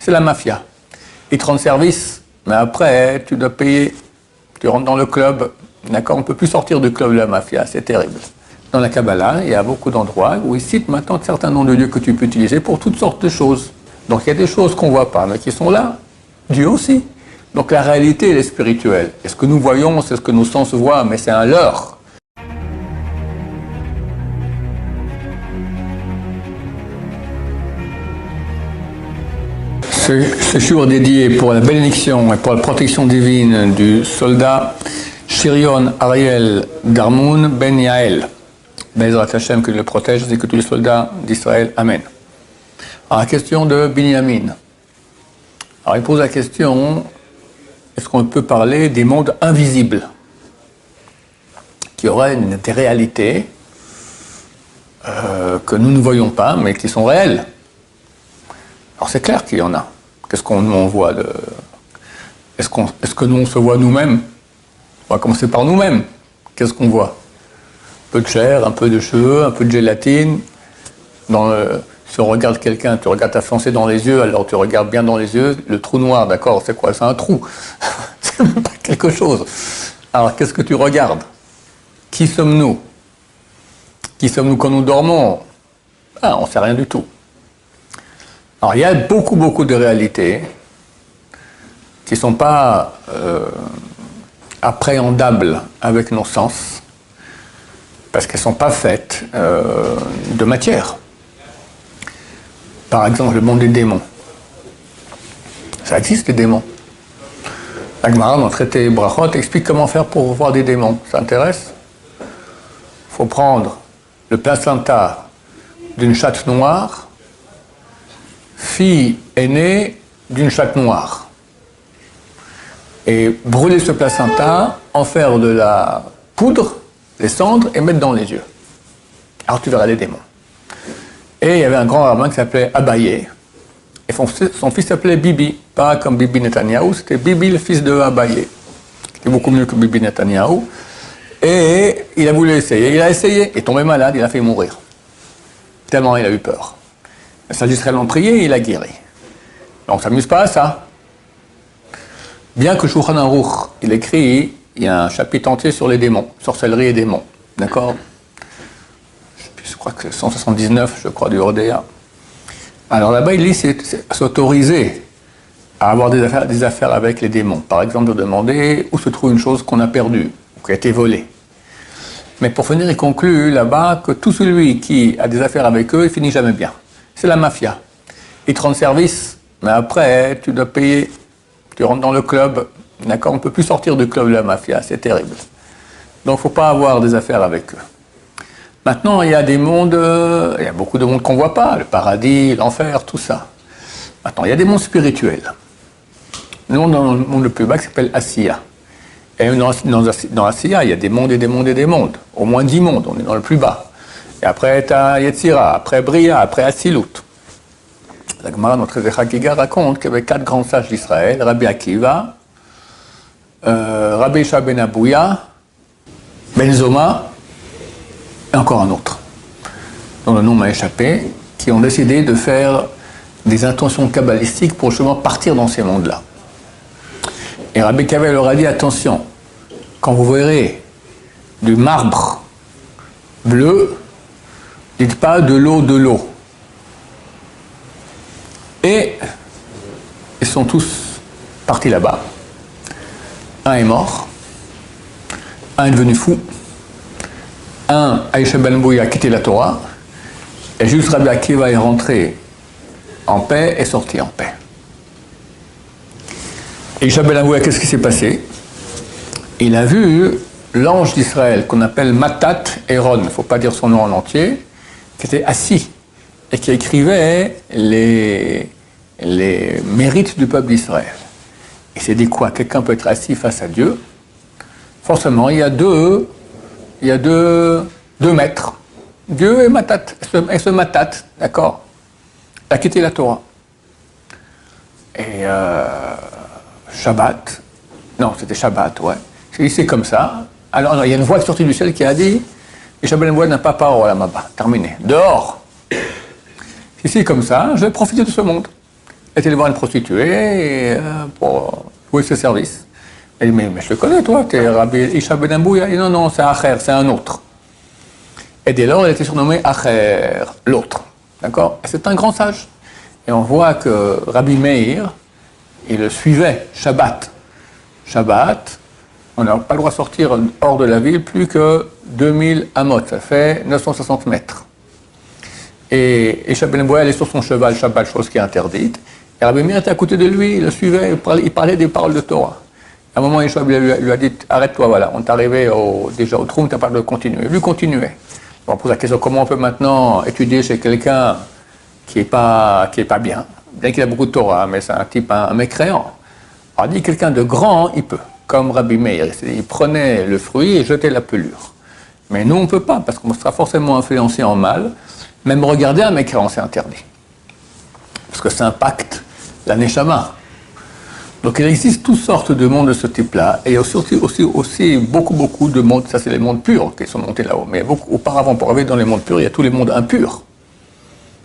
C'est la mafia. Ils te rendent service, mais après, tu dois payer. Tu rentres dans le club, d'accord? On ne peut plus sortir du club de la mafia, c'est terrible. Dans la Kabbalah, il y a beaucoup d'endroits où ils citent maintenant certains noms de dieux que tu peux utiliser pour toutes sortes de choses. Donc il y a des choses qu'on ne voit pas, mais qui sont là. Dieu aussi. Donc la réalité, elle est spirituelle. Et ce que nous voyons, c'est ce que nos sens voient, mais c'est un leurre. Ce jour dédié pour la bénédiction et pour la protection divine du soldat Shirion Ariel Darmoun Ben Yael. Bezrat Hashem, que Dieu le protège, et que tous les soldats d'Israël. Amen. Alors, la question de Binyamin. Alors, il pose la question, est-ce qu'on peut parler des mondes invisibles qui auraient des réalités que nous ne voyons pas, mais qui sont réelles? Alors, c'est clair qu'il y en a. Qu'est-ce qu'on voit de... Est-ce que nous, on se voit nous-mêmes? On va commencer par nous-mêmes. Qu'est-ce qu'on voit? Un peu de chair, un peu de cheveux, un peu de gélatine. Si on regarde quelqu'un, tu regardes ta fiancée dans les yeux, alors tu regardes bien dans les yeux. Le trou noir, d'accord, c'est quoi? C'est un trou. C'est même pas quelque chose. Alors, qu'est-ce que tu regardes? Qui sommes-nous? Qui sommes-nous quand nous dormons? On ne sait rien du tout. Alors, il y a beaucoup de réalités qui ne sont pas appréhendables avec nos sens, parce qu'elles ne sont pas faites de matière. Par exemple, le monde des démons. Ça existe, les démons. La Gemara, dans le traité Brachot, explique comment faire pour voir des démons. Ça intéresse? Il faut prendre le placenta d'une chatte noire, fille aînée d'une chatte noire, et brûler ce placenta, en faire de la poudre, les cendres, et mettre dans les yeux. Alors tu verras les démons. Et il y avait un grand rabbin qui s'appelait Abaye, et son fils s'appelait Bibi, pas comme Bibi Netanyahou, c'était Bibi le fils de Abaye, qui était beaucoup mieux que Bibi Netanyahou, et il a voulu essayer, il a essayé, il est tombé malade, il a fait mourir, tellement il a eu peur. Les sages d'Israël l'ont prié et il a guéri. Donc on ne s'amuse pas à ça. Bien que Shulchan Aruch, il écrit, il y a un chapitre entier sur les démons, sorcellerie et démons. D'accord? Je crois que c'est 179, je crois, du Hodéa. Alors là-bas, il dit s'autoriser à avoir des affaires avec les démons. Par exemple, de demander où se trouve une chose qu'on a perdue, ou qui a été volée. Mais pour finir, il conclut là-bas que tout celui qui a des affaires avec eux, il finit jamais bien. C'est la mafia. Ils te rendent service, mais après, tu dois payer. Tu rentres dans le club, d'accord? On ne peut plus sortir du club de la mafia, c'est terrible. Donc, il ne faut pas avoir des affaires avec eux. Maintenant, il y a des mondes, il y a beaucoup de mondes qu'on ne voit pas, le paradis, l'enfer, tout ça. Maintenant, il y a des mondes spirituels. Nous, dans le monde le plus bas qui s'appelle Asiya. Et dans Asiya, il y a des mondes et des mondes et des mondes. Au moins 10 mondes, on est dans le plus bas. Et après, tu as Yetzira, après Bria, après Asilut. La Gemara, notre Chagiga, raconte qu'il y avait 4 grands sages d'Israël, Rabbi Akiva, Rabbi Isha ben Abouya, Ben Zoma, et encore un autre, dont le nom m'a échappé, qui ont décidé de faire des intentions kabbalistiques pour justement partir dans ces mondes-là. Et Rabbi Akiva leur a dit, attention, quand vous verrez du marbre bleu, dites pas de l'eau. Et ils sont tous partis là-bas. Un est mort, un est devenu fou, un, Aïcha Ben Bouya, a quitté la Torah, et juste Rabbi Akiva est rentré en paix et sorti en paix. Aïcha Ben Bouya, qu'est-ce qui s'est passé? Il a vu l'ange d'Israël, qu'on appelle Matat Aaron, il ne faut pas dire son nom en entier, qui était assis et qui écrivait les mérites du peuple d'Israël. Et c'est dit quoi? Quelqu'un peut être assis face à Dieu. Forcément, il y a deux maîtres. Dieu et Matat, et ce Matat, d'accord, a quitté la Torah. Et Shabbat, non, c'était Shabbat, ouais. C'est comme ça. Alors, il y a une voix qui est sortie du ciel qui a dit et Shabbat n'a pas parole à Maba. Terminé. Dehors. Si c'est comme ça, je vais profiter de ce monde. est allé voir une prostituée pour jouer ses services. Elle dit, mais je te connais, toi, tu es Rabbi Isha Ben Abouya. Il dit, non, non, c'est Acher, c'est un autre. Et dès lors, elle a été surnommée Acher, l'autre. D'accord? Et c'est un grand sage. Et on voit que Rabbi Meir, il le suivait, Shabbat. Shabbat, on n'a pas le droit de sortir hors de la ville plus que 2000 amot, ça fait 960 mètres. Et Isha Ben Abouya, elle est sur son cheval, Shabbat, chose qui est interdite. Et Rabbi Meir était à côté de lui, il le suivait, il parlait des paroles de Torah. À un moment, Isha lui a dit, arrête-toi, voilà, on est arrivé déjà au trou, tu n'as pas de continuer. Et lui continuait. On pose la question, comment on peut maintenant étudier chez quelqu'un qui est pas bien qu'il a beaucoup de Torah, mais c'est un type, un mécréant. Alors, dit quelqu'un de grand, il peut, comme Rabbi Meir. Il prenait le fruit et jetait la pelure. Mais nous, on ne peut pas, parce qu'on sera forcément influencé en mal. Même regarder un mécréant, c'est interdit. Parce que ça impacte la neshama. Donc il existe toutes sortes de mondes de ce type-là, et il y a aussi beaucoup de mondes, ça c'est les mondes purs qui sont montés là-haut. Mais auparavant, pour arriver dans les mondes purs, il y a tous les mondes impurs,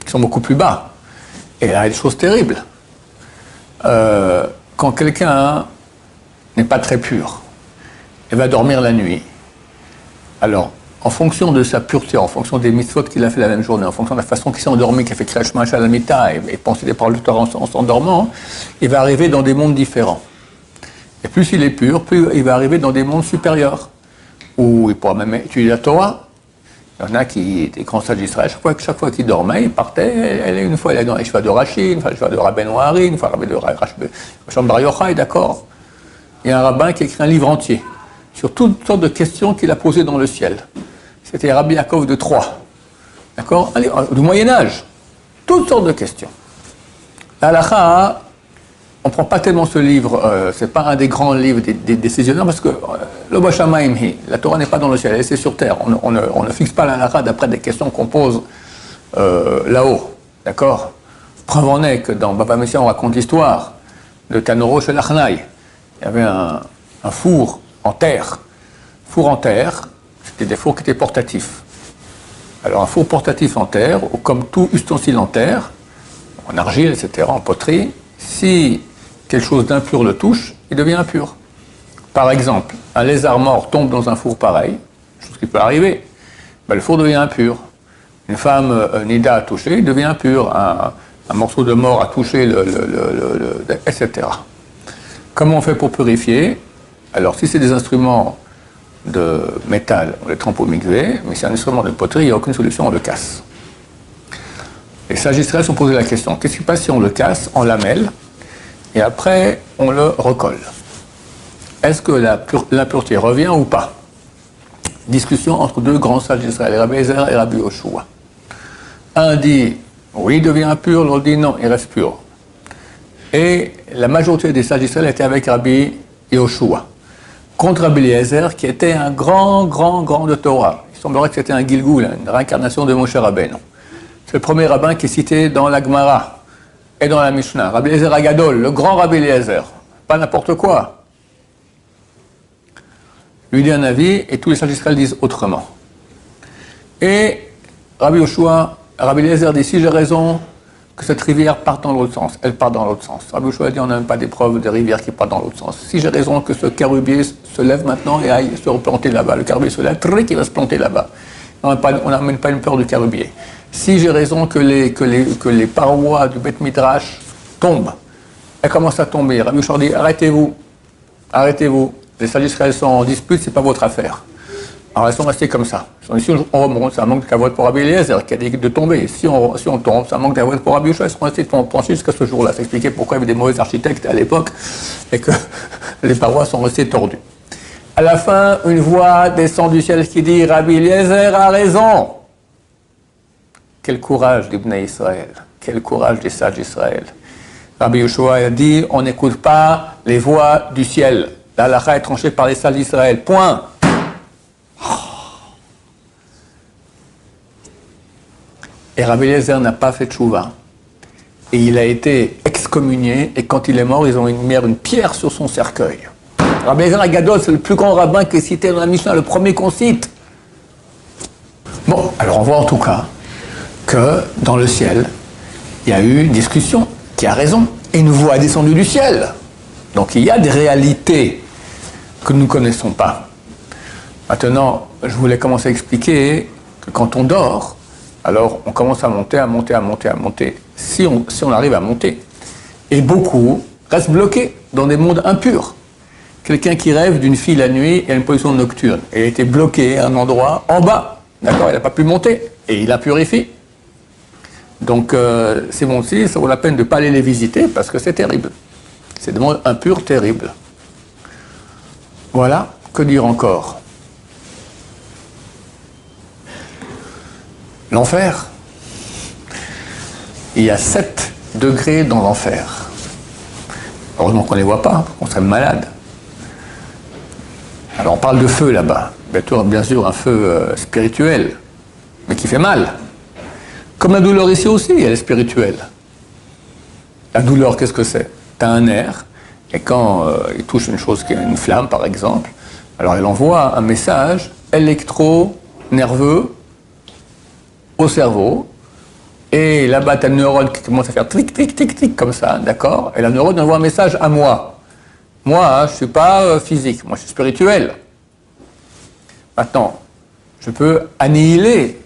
qui sont beaucoup plus bas. Et là, il y a des choses terribles. Quand quelqu'un n'est pas très pur, et va dormir la nuit, alors, en fonction de sa pureté, en fonction des mitzvot qu'il a fait la même journée, en fonction de la façon qu'il s'est endormi, qu'il a fait Kriat Shema Shalamita et pensé des paroles de Torah en s'endormant, il va arriver dans des mondes différents. Et plus il est pur, plus il va arriver dans des mondes supérieurs, où il pourra même étudier la Torah. Il y en a qui étaient grands sages d'Israël, chaque fois qu'il dormait, il partait, une fois il allait dans les chevaux de Rachid, une fois les chevaux de Rabben Ohari, une fois le de Rachid Bar Yochai, d'accord. Il y a un rabbin qui a écrit un livre entier sur toutes sortes de questions qu'il a posées dans le ciel. C'était Rabbi Yaakov de Troyes, d'accord, du Moyen-Âge, toutes sortes de questions. La halakha, on ne prend pas tellement ce livre, c'est pas un des grands livres des décisionnaires, parce que le Bashamayim, la Torah n'est pas dans le ciel, elle c'est sur terre. On ne fixe pas la halakha d'après des questions qu'on pose là-haut, d'accord. Preuve en est que dans Baba Messia, on raconte l'histoire de Tanoro chez l'Achnai. Il y avait un four en terre. C'était des fours qui étaient portatifs. Alors un four portatif en terre, ou comme tout ustensile en terre, en argile, etc., en poterie, si quelque chose d'impur le touche, il devient impur. Par exemple, un lézard mort tombe dans un four pareil, chose qui peut arriver, ben, le four devient impur. Une femme nida a touché, il devient impur. Un morceau de mort a touché, etc. Comment on fait pour purifier? Alors, si c'est des instruments de métal, on les trempe au mikvé, mais si c'est un instrument de poterie, il n'y a aucune solution, on le casse. Les sages d'Israël se sont posé la question, qu'est-ce qui se passe si on le casse en lamelles, et après, on le recolle? Est-ce que l'impureté revient ou pas? Discussion entre deux grands sages d'Israël, Rabbi Ezer et Rabbi Yoshua. Un dit, oui, il devient impur, l'autre dit, non, il reste pur. Et la majorité des sages d'Israël étaient avec Rabbi Yoshua, contre Rabbi Eliezer, qui était un grand de Torah. Il semblerait que c'était un Gilgoul, une réincarnation de Moshe Rabbeinu. C'est le premier rabbin qui est cité dans la Gemara et dans la Mishnah. Rabbi Eliezer Agadol, le grand Rabbi Eliezer, pas n'importe quoi. Lui dit un avis et tous les sages d'Israël disent autrement. Et Rabbi Eliezer dit, si j'ai raison, que cette rivière parte dans l'autre sens. Elle part dans l'autre sens. Rabbi Yoshua dit, on n'a même pas des preuves de rivière qui partent dans l'autre sens. Si j'ai raison que ce carubier se lève maintenant et aille se replanter là-bas, le carubier se lève, il va se planter là-bas. On n'a même pas une peur du carubier. Si j'ai raison que les parois du Beth Midrash tombent, elles commencent à tomber. Rabbi Yoshua dit, arrêtez-vous. Les sages d'Israël sont en dispute, c'est pas votre affaire. Alors elles sont restées comme ça. Si on remonte, c'est un manque de kavod pour Rabbi Eliezer qui a dit de tomber. Si on tombe, c'est un manque de kavod pour Rabbi Yoshua. Elles sont restées penchées jusqu'à ce jour-là. Ça expliquait pourquoi il y avait des mauvais architectes à l'époque et que les parois sont restées tordues. À la fin, une voix descend du ciel qui dit, Rabbi Eliezer a raison. Quel courage d'Ibn Israël. Quel courage des sages d'Israël. Rabbi Yoshua a dit, on n'écoute pas les voix du ciel. La halakha est tranchée par les sages d'Israël. Point. Et Rabbi Eliezer n'a pas fait tchouva. Et il a été excommunié, et quand il est mort, ils ont mis une pierre sur son cercueil. Rabbi Eliezer Agadol, c'est le plus grand rabbin qui est cité dans la Mishnah, le premier qu'on cite. Bon, alors on voit en tout cas que dans le ciel, il y a eu une discussion. Qui a raison? et une voix est descendue du ciel. Donc il y a des réalités que nous ne connaissons pas. Maintenant, je voulais commencer à expliquer que quand on dort, alors on commence à monter, à monter, à monter, à monter. Si on arrive à monter. Et beaucoup restent bloqués dans des mondes impurs. Quelqu'un qui rêve d'une fille la nuit et a une position nocturne. Et il a été bloqué à un endroit en bas. D'accord, il n'a pas pu monter. Et il a purifié. Donc ces mondes-ci, ça vaut la peine de ne pas aller les visiter parce que c'est terrible. C'est des mondes impurs terribles. Voilà, que dire encore? L'enfer. Il y a 7 degrés dans l'enfer. Heureusement qu'on ne les voit pas, on serait malade. Alors on parle de feu là-bas. Bien sûr, un feu spirituel, mais qui fait mal. Comme la douleur ici aussi, elle est spirituelle. La douleur, qu'est-ce que c'est? Tu as un nerf, et quand il touche une chose qui est une flamme, par exemple, alors elle envoie un message électro-nerveux au cerveau, et là-bas, tu as le neurone qui commence à faire tric, tric, tric, tric, comme ça, d'accord? Et la neurone envoie un message à moi. Moi, je ne suis pas physique, moi je suis spirituel. Maintenant, je peux annihiler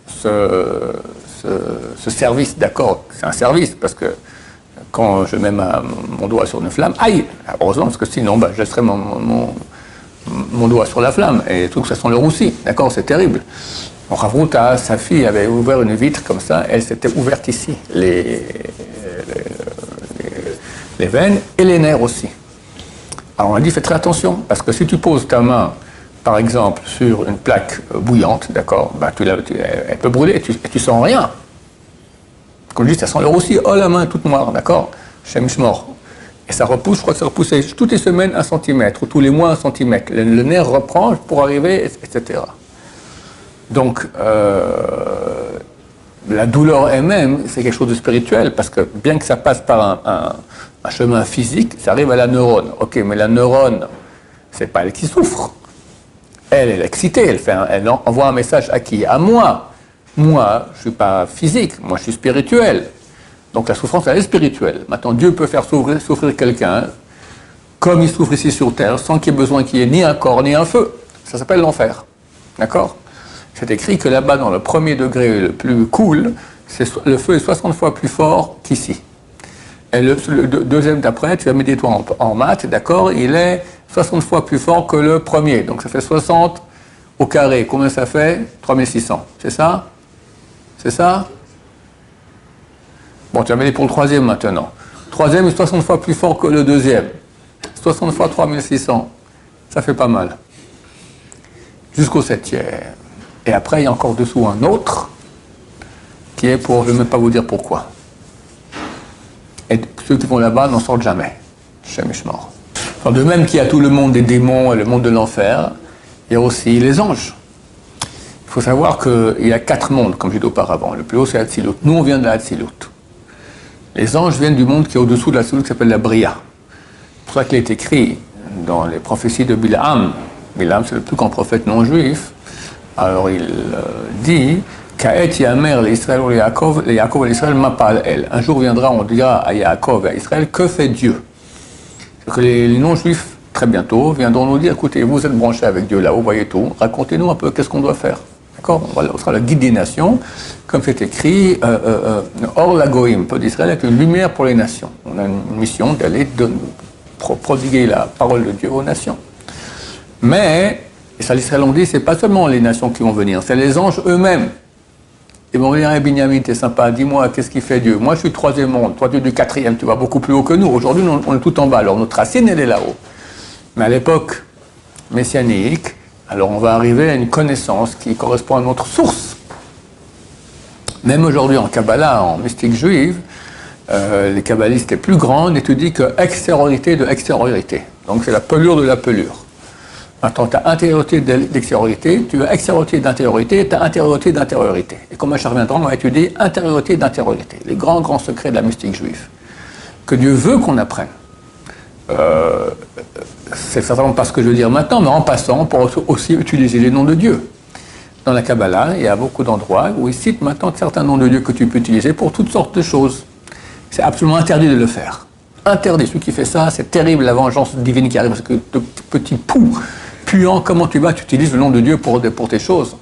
ce service, d'accord? C'est un service, parce que quand je mets mon doigt sur une flamme, aïe! Heureusement, parce que sinon, je laisserais mon doigt sur la flamme, et tout que ça sent le roussi, d'accord? C'est terrible. Ravruta, sa fille, avait ouvert une vitre comme ça, elle s'était ouverte ici, les veines et les nerfs aussi. Alors on a dit, fais très attention, parce que si tu poses ta main, par exemple, sur une plaque bouillante, d'accord, elle peut brûler et tu sens rien. Comme je dis, ça sent le roussi, oh la main est toute noire, d'accord, mort. Et ça repousse, je crois que ça repousse toutes les semaines 1 centimètre, ou tous les mois 1 centimètre. Le nerf reprend pour arriver, etc. Donc, la douleur elle-même, c'est quelque chose de spirituel, parce que bien que ça passe par un chemin physique, ça arrive à la neurone. Ok, mais la neurone, c'est pas elle qui souffre. Elle est excitée, elle envoie un message à qui? À moi. Moi, je ne suis pas physique, moi je suis spirituel. Donc la souffrance, elle est spirituelle. Maintenant, Dieu peut faire souffrir quelqu'un, comme il souffre ici sur Terre, sans qu'il y ait besoin qu'il y ait ni un corps, ni un feu. Ça s'appelle l'enfer. D'accord? C'est écrit que là-bas, dans le premier degré le plus cool, le feu est 60 fois plus fort qu'ici. Et le deuxième d'après, tu vas mettre des toits en maths, d'accord, il est 60 fois plus fort que le premier. Donc ça fait 60 au carré. Combien ça fait? 3600. C'est ça? C'est ça? Bon, tu vas mettre pour le troisième maintenant. Le troisième est 60 fois plus fort que le deuxième. 60 fois 3600. Ça fait pas mal. Jusqu'au septième. Et après, il y a encore dessous un autre, qui est pour, je ne vais même pas vous dire pourquoi. Et ceux qui vont là-bas n'en sortent jamais. Mort. Alors de même qu'il y a tout le monde des démons et le monde de l'enfer, il y a aussi les anges. Il faut savoir qu'il y a 4 mondes, comme j'ai dit auparavant. Le plus haut, c'est Hatzilut. Nous, on vient de la Hatzilut. Les anges viennent du monde qui est au-dessous de la Hatzilut, qui s'appelle la Bria. C'est pour ça qu'il est écrit dans les prophéties de Bilaam. Bilaam, c'est le plus grand prophète non juif. Alors il dit Ka'et Yamer l'Israël ou les Yaakov et l'Israël mapal el. Un jour viendra, on dira à Yaakov et à Israël, que fait Dieu? Que les non-juifs, très bientôt, viendront nous dire écoutez, vous êtes branchés avec Dieu là-haut, voyez tout, racontez-nous un peu qu'est-ce qu'on doit faire. D'accord? Voilà, on sera le guide des nations, comme c'est écrit Or la Goïm, peuple d'Israël, est une lumière pour les nations. On a une mission d'aller prodiguer la parole de Dieu aux nations. Mais, et ça l'Israël on dit, c'est pas seulement les nations qui vont venir, c'est les anges eux-mêmes. Ils vont venir, hey, Binyamin, t'es sympa, dis-moi, qu'est-ce qu'il fait Dieu? Moi, je suis le 3e monde, toi, tu es du 4e, tu vas beaucoup plus haut que nous. Aujourd'hui, on est tout en bas, alors notre racine, elle est là-haut. Mais à l'époque messianique, alors on va arriver à une connaissance qui correspond à notre source. Même aujourd'hui, en Kabbalah, en mystique juive, les kabbalistes les plus grands n'étudient que extériorité de extériorité. Donc, c'est la pelure de la pelure. Maintenant, tu as intériorité d'extériorité, tu as extériorité d'intériorité, tu as intériorité d'intériorité. Et comme à reviendra, on va étudier intériorité d'intériorité, les grands secrets de la mystique juive, que Dieu veut qu'on apprenne. C'est certainement pas ce que je veux dire maintenant, mais en passant, on pourra aussi utiliser les noms de Dieu. Dans la Kabbalah, il y a beaucoup d'endroits où il cite maintenant certains noms de Dieu que tu peux utiliser pour toutes sortes de choses. C'est absolument interdit de le faire. Interdit. Celui qui fait ça, c'est terrible, la vengeance divine qui arrive, parce que de petits poux puants, comment tu vas, tu utilises le nom de Dieu pour tes choses.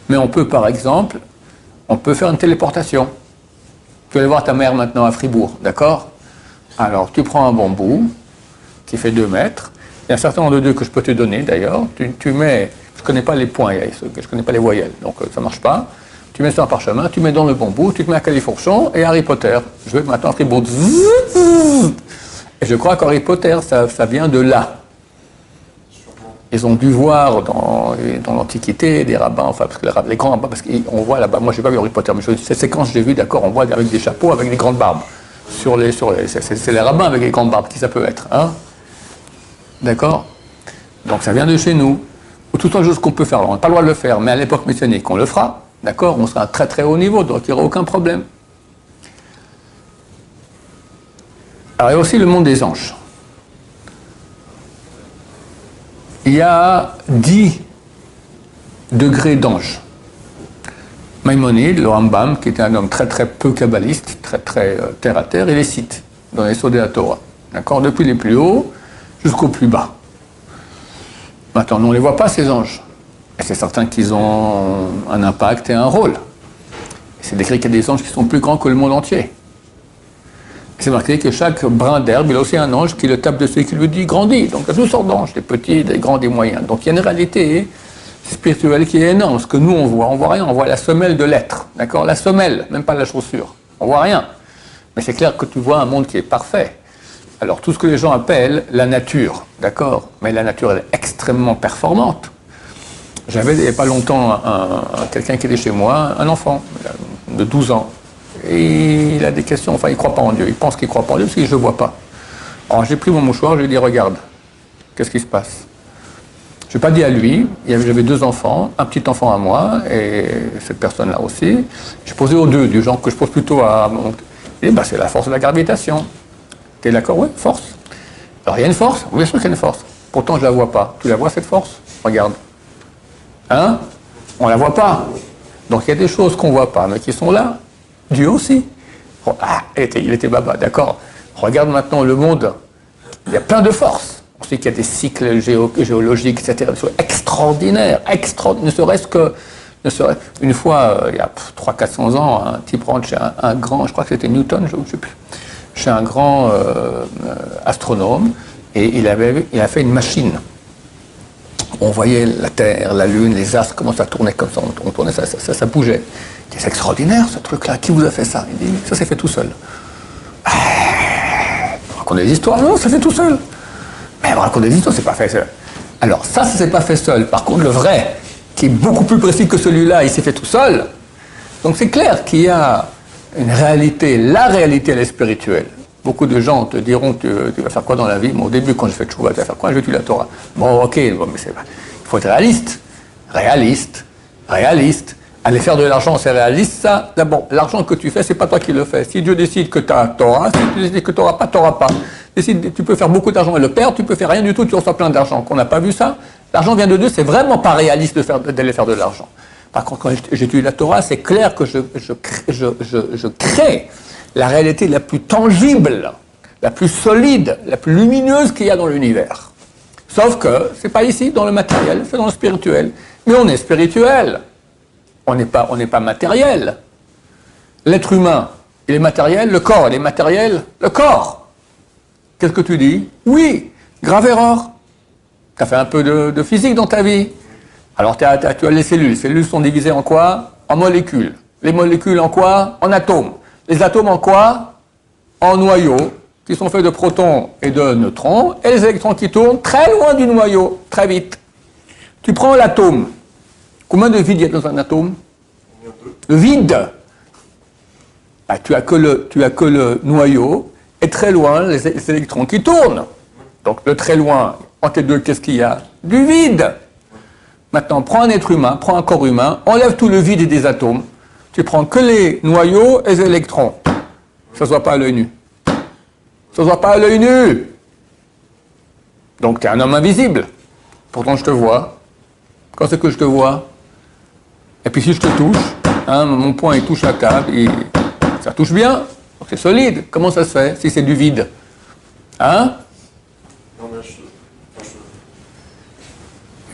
Mais on peut, par exemple, on peut faire une téléportation. Tu vas aller voir ta mère maintenant à Fribourg, d'accord? Alors, tu prends un bambou qui fait 2 mètres. Il y a un certain nombre de Dieu que je peux te donner, d'ailleurs. Tu mets, je ne connais pas les points, je ne connais pas les voyelles, donc ça ne marche pas. Tu mets ça en parchemin, tu mets dans le bambou, tu te mets à Califourchon et Harry Potter. Je vais maintenant à Fribourg. Et je crois qu'Harry Potter, ça vient de là. Ils ont dû voir dans l'Antiquité des rabbins, enfin, parce que les grands rabbins, parce qu'on voit là-bas, moi j'ai pas vu Harry Potter, mais cette séquence j'ai vu, d'accord, on voit avec des chapeaux, avec des grandes barbes. C'est les rabbins avec les grandes barbes, qui ça peut être, hein? D'accord? Donc ça vient de chez nous. Toutes les choses qu'on peut faire, alors, on n'a pas le droit de le faire, mais à l'époque messianique, on le fera, d'accord? On sera à un très très haut niveau, donc il n'y aura aucun problème. Alors il y a aussi le monde des anges. Il y a 10 degrés d'ange. Maïmonide, le Rambam, qui était un homme très très peu kabbaliste, très très terre à terre, il les cite dans les Sodei HaTorah. D'accord? Depuis les plus hauts jusqu'aux plus bas. Maintenant, on ne les voit pas, ces anges. Et c'est certain qu'ils ont un impact et un rôle. C'est décrit qu'il y a des anges qui sont plus grands que le monde entier. C'est marqué que chaque brin d'herbe, il a aussi un ange qui le tape dessus et qui lui dit « grandis ». Donc il y a toutes sortes d'anges, des petits, des grands, des moyens. Donc il y a une réalité spirituelle qui est énorme. Ce que nous, on voit rien, on voit la semelle de l'être. D'accord? La semelle, même pas la chaussure. On voit rien. Mais c'est clair que tu vois un monde qui est parfait. Alors tout ce que les gens appellent la nature, d'accord? Mais la nature, elle est extrêmement performante. J'avais il n'y a pas longtemps quelqu'un qui était chez moi, un enfant de 12 ans. Et il a des questions, enfin il ne croit pas en Dieu, il pense qu'il ne croit pas en Dieu parce qu'il ne le voit pas. Alors j'ai pris mon mouchoir, je lui ai dit regarde, qu'est-ce qui se passe? Je n'ai pas dit à lui, j'avais 2 enfants, un petit enfant à moi et cette personne-là aussi. J'ai posé aux 2, du genre que je pose plutôt à mon... Et ben, c'est la force de la gravitation. Tu es d'accord? Oui, force. Alors il y a une force? Oui, bien sûr qu'il y a une force. Pourtant je ne la vois pas. Tu la vois cette force? Regarde. Hein? On ne la voit pas. Donc il y a des choses qu'on ne voit pas, mais qui sont là. Dieu aussi. Ah, il était baba, d'accord. Regarde maintenant le monde. Il y a plein de forces. On sait qu'il y a des cycles géologiques, etc. Extraordinaires. Ne serait-ce que... une fois, il y a 300-400 ans, un type rentre chez un grand, je crois que c'était Newton, je ne sais plus, chez un grand astronome, et il a fait une machine. On voyait la Terre, la Lune, les astres, comment ça tournait comme ça, on tournait, ça bougeait. C'est extraordinaire ce truc-là, qui vous a fait ça? Il dit, ça s'est fait tout seul. On raconte des histoires, non, ça fait tout seul. Mais on raconte des histoires, c'est pas fait seul. Alors ça s'est pas fait seul. Par contre, le vrai, qui est beaucoup plus précis que celui-là, il s'est fait tout seul. Donc c'est clair qu'il y a une réalité, la réalité elle est spirituelle. Beaucoup de gens te diront, tu vas faire quoi dans la vie? Moi, au début, quand je fais tchouva, tu vas faire quoi? Je vais étudier la Torah. Bon, ok, bon, mais il faut être réaliste. Réaliste. Aller faire de l'argent, c'est réaliste, ça. D'abord, l'argent que tu fais, c'est pas toi qui le fais. Si Dieu décide que tu as Torah, si tu décides que tu n'auras pas, tu n'auras pas. Tu peux faire beaucoup d'argent et le perdre, tu peux faire rien du tout, tu reçois plein d'argent. Qu'on n'a pas vu ça? L'argent vient de Dieu, c'est vraiment pas réaliste d'aller faire de l'argent. Par contre, quand j'étudie la Torah, c'est clair que je crée la réalité la plus tangible, la plus solide, la plus lumineuse qu'il y a dans l'univers. Sauf que c'est pas ici, dans le matériel, c'est dans le spirituel. Mais on est spirituel. On n'est pas matériel. L'être humain, il est matériel, le corps, il est matériel, le corps. Qu'est-ce que tu dis? Oui, grave erreur. Tu as fait un peu de physique dans ta vie. Alors tu as les cellules. Les cellules sont divisées en quoi? En molécules. Les molécules en quoi? En atomes. Les atomes en quoi? En noyaux, qui sont faits de protons et de neutrons, et les électrons qui tournent très loin du noyau, très vite. Tu prends l'atome. Combien de vide il y a dans un atome? Le vide. Ah, tu as que le noyau, et très loin, les électrons qui tournent. Donc, de très loin, entre les deux, qu'est-ce qu'il y a? Du vide. Maintenant, prends un être humain, prends un corps humain, enlève tout le vide des atomes, tu prends que les noyaux et les électrons. Ça ne se voit pas à l'œil nu. Ça ne se voit pas à l'œil nu. Donc, tu es un homme invisible. Pourtant, je te vois. Quand c'est que je te vois? Et puis si je te touche, hein, mon poing il touche la table, ça touche bien. Donc c'est solide. Comment ça se fait si c'est du vide? Hein?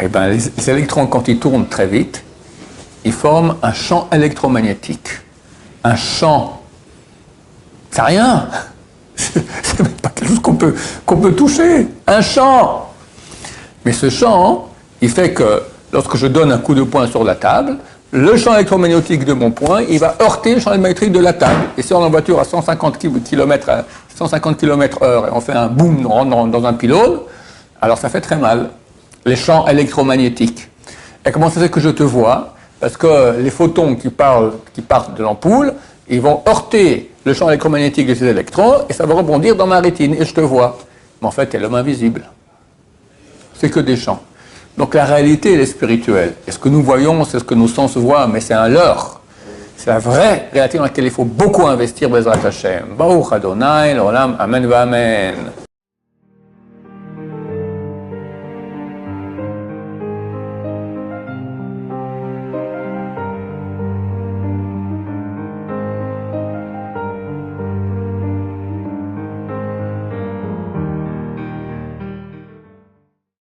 Eh bien, les électrons, quand ils tournent très vite, ils forment un champ électromagnétique. Un champ. C'est rien. C'est même pas quelque chose qu'on peut toucher. Un champ. Mais ce champ, il fait que lorsque je donne un coup de poing sur la table, le champ électromagnétique de mon poing, il va heurter le champ électromagnétique de la table. Et si on est en voiture à 150 km/h et on fait un boom, on rentre dans un pylône, alors ça fait très mal. Les champs électromagnétiques. Et comment ça fait que je te vois? Parce que les photons qui partent de l'ampoule, ils vont heurter le champ électromagnétique de ces électrons et ça va rebondir dans ma rétine et je te vois. Mais en fait, c'est l'homme invisible. C'est que des champs. Donc la réalité, elle est spirituelle. Et ce que nous voyons, c'est ce que nos sens voient, mais c'est un leurre. C'est la vraie réalité dans laquelle il faut beaucoup investir, Bezrat Hashem. Baruch Adonai, l'olam, amen, amen.